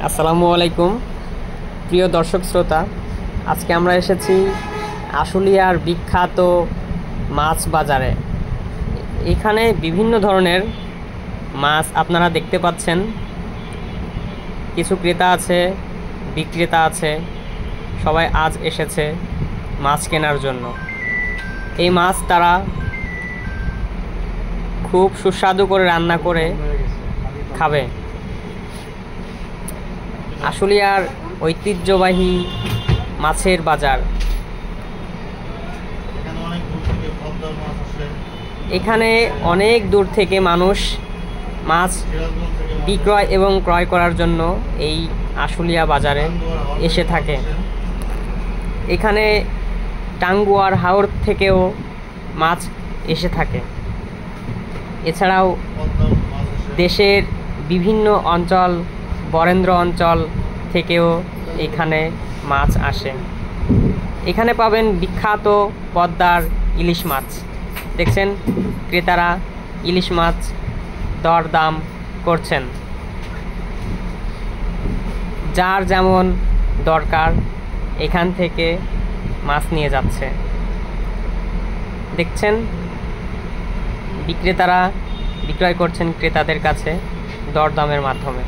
আসসালামু আলাইকুম প্রিয় দর্শক শ্রোতা। আজকে আমরা এসেছি আশুলিয়ার বিখ্যাত মাছ বাজারে। এখানে বিভিন্ন ধরনের মাছ আপনারা দেখতে পাচ্ছেন। কিছু ক্রেতা আছে, বিক্রেতা আছে, সবাই আজ এসেছে মাছ কেনার জন্য। এই মাছ তারা খুব সুস্বাদু করে রান্না করে খাবে। আশুলিয়ার ঐতিহ্যবাহী মাছের বাজার। এখানে অনেক দূর থেকে মানুষ মাছ বিক্রয় এবং ক্রয় করার জন্য এই আশুলিয়া বাজারে এসে থাকে। এখানে টাঙ্গুয়ার হাওর থেকেও মাছ এসে থাকে। এছাড়াও দেশের বিভিন্ন অঞ্চল, বরেন্দ্র অঞ্চল থেকেও এখানে মাছ আসে। এখানে পাবেন বিখ্যাত পদ্মার ইলিশ মাছ। দেখছেন ক্রেতারা ইলিশ মাছ দরদাম করছেন। যার যেমন দরকার এখান থেকে মাছ নিয়ে যাচ্ছে। দেখছেন বিক্রেতারা বিক্রয় করছেন ক্রেতাদের কাছে দরদামের মাধ্যমে।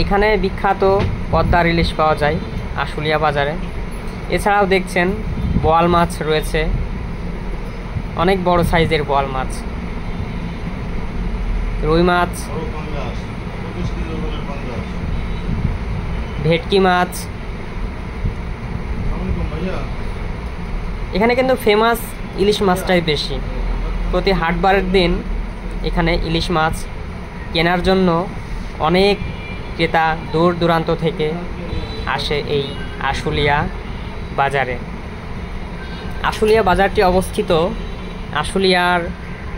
এখানে বিখ্যাত পদ্মার ইলিশ পাওয়া যায় আশুলিয়া বাজারে। এছাড়াও দেখছেন বোয়াল মাছ রয়েছে, অনেক বড় সাইজের বোয়াল মাছ, রুই মাছ, ভেটকি মাছ। এখানে কিন্তু ফেমাস ইলিশ মাছটাই বেশি। প্রতি হাটবারের দিন এখানে ইলিশ মাছ কেনার জন্য অনেক ক্রেতা দূর দূরান্ত থেকে আসে এই আশুলিয়া বাজারে। আশুলিয়া বাজারটি অবস্থিত আশুলিয়ার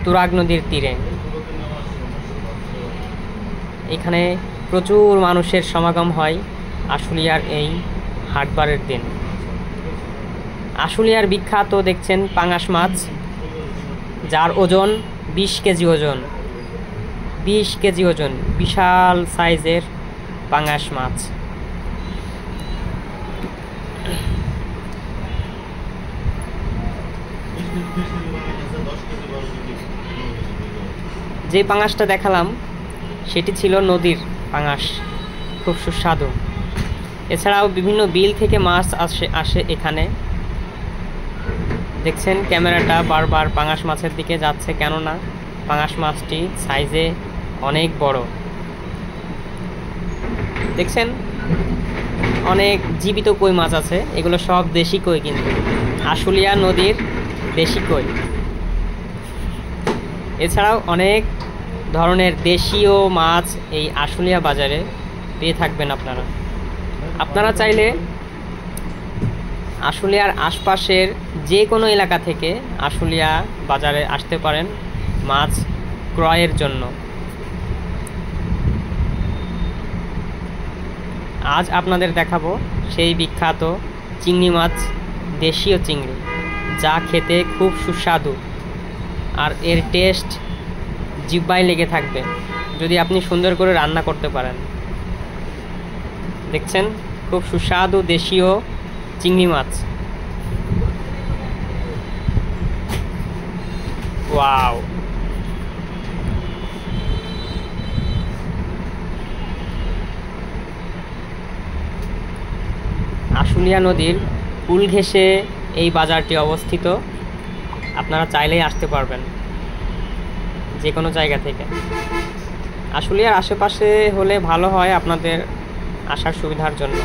তুরাগ নদীর তীরে। এখানে প্রচুর মানুষের সমাগম হয় আশুলিয়ার এই হাটবারের দিন। আশুলিয়ার বিখ্যাত দেখছেন পাঙাশ মাছ, যার ওজন 20 কেজি ওজন। 20 কেজি ওজন, বিশাল সাইজের পাঙাশ মাছ। যে পাঙাশটা দেখালাম সেটি ছিল নদীর পাঙাশ, খুব সুস্বাদু। এছাড়াও বিভিন্ন বিল থেকে মাছ আসে এখানে। দেখছেন ক্যামেরাটা বারবার পাঙাশ মাছের দিকে যাচ্ছে, কেননা পাঙাশ মাছটি সাইজে অনেক বড়। দেখছেন অনেক জীবিত কই মাছ আছে, এগুলো সব দেশি কই, কিন্তু আশুলিয়া নদীর দেশি কই। এছাড়াও অনেক ধরনের দেশীয় মাছ এই আশুলিয়া বাজারে পেয়ে থাকবেন আপনারা চাইলে আশুলিয়ার আশপাশের যে কোনো এলাকা থেকে আশুলিয়া বাজারে আসতে পারেন মাছ ক্রয়ের জন্য। আজ আপনাদের দেখাবো সেই বিখ্যাত চিংড়ি মাছ, দেশীয় চিংড়ি, যা খেতে খুব সুস্বাদু আর এর টেস্ট জিহ্বায় লেগে থাকবে যদি আপনি সুন্দর করে রান্না করতে পারেন। দেখছেন খুব সুস্বাদু দেশীয় চিংড়ি মাছ। ওয়াও! আশুলিয়া নদীর কুল ঘেঁষে এই বাজারটি অবস্থিত। আপনারা চাইলেই আসতে পারবেন যে কোনো জায়গা থেকে। আশুলিয়ার আশেপাশে হলে ভালো হয় আপনাদের আসার সুবিধার জন্য।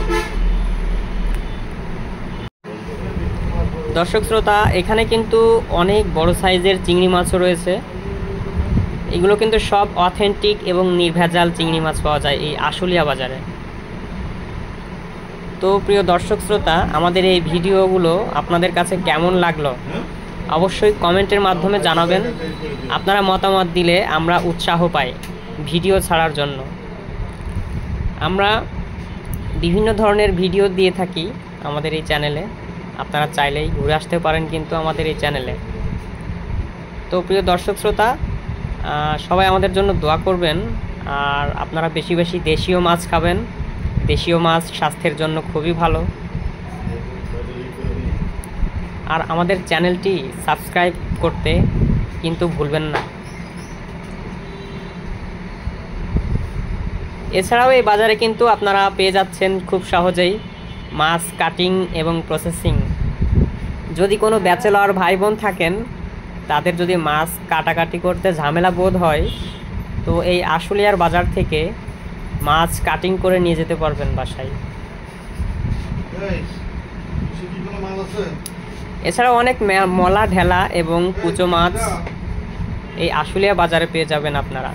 দর্শক শ্রোতা, এখানে কিন্তু অনেক বড় সাইজের চিংড়ি মাছও রয়েছে। এগুলো কিন্তু সব অথেন্টিক এবং নির্ভেজাল চিংড়ি মাছ পাওয়া যায় এই আশুলিয়া বাজারে। তো প্রিয় দর্শক শ্রোতা, আমাদের এই ভিডিওগুলো আপনাদের কাছে কেমন লাগলো অবশ্যই কমেন্টের মাধ্যমে জানাবেন। আপনারা মতামত দিলে আমরা উৎসাহ পাই ভিডিও ছাড়ার জন্য। আমরা বিভিন্ন ধরনের ভিডিও দিয়ে থাকি আমাদের এই চ্যানেলে। আপনারা চাইলেই ঘুরে আসতে পারেন কিন্তু আমাদের এই চ্যানেলে। তো প্রিয় দর্শক শ্রোতা, সবাই আমাদের জন্য দোয়া করবেন। আর আপনারা বেশি বেশি দেশীয় মাছ খাবেন। দেশীয় মাছ স্বাস্থ্যের জন্য খুবই ভালো। আর আমাদের চ্যানেলটি সাবস্ক্রাইব করতে কিন্তু ভুলবেন না। এছাড়াও এই বাজারে কিন্তু আপনারা পেয়ে যাচ্ছেন খুব সহজেই মাছ কাটিং এবং প্রসেসিং। যদি কোনো ব্যাচেলর ভাই বোন থাকেন, তাদের যদি মাছ কাটাকাটি করতে ঝামেলা বোধ হয়, তো এই আশুলিয়ার বাজার থেকে মাছ কাটিং করে নিয়ে যেতে পারবেন বাসায়। এছাড়াও অনেক মলা, ঢেলা এবং কুচো মাছ এই আশুলিয়া বাজারে পেয়ে যাবেন আপনারা।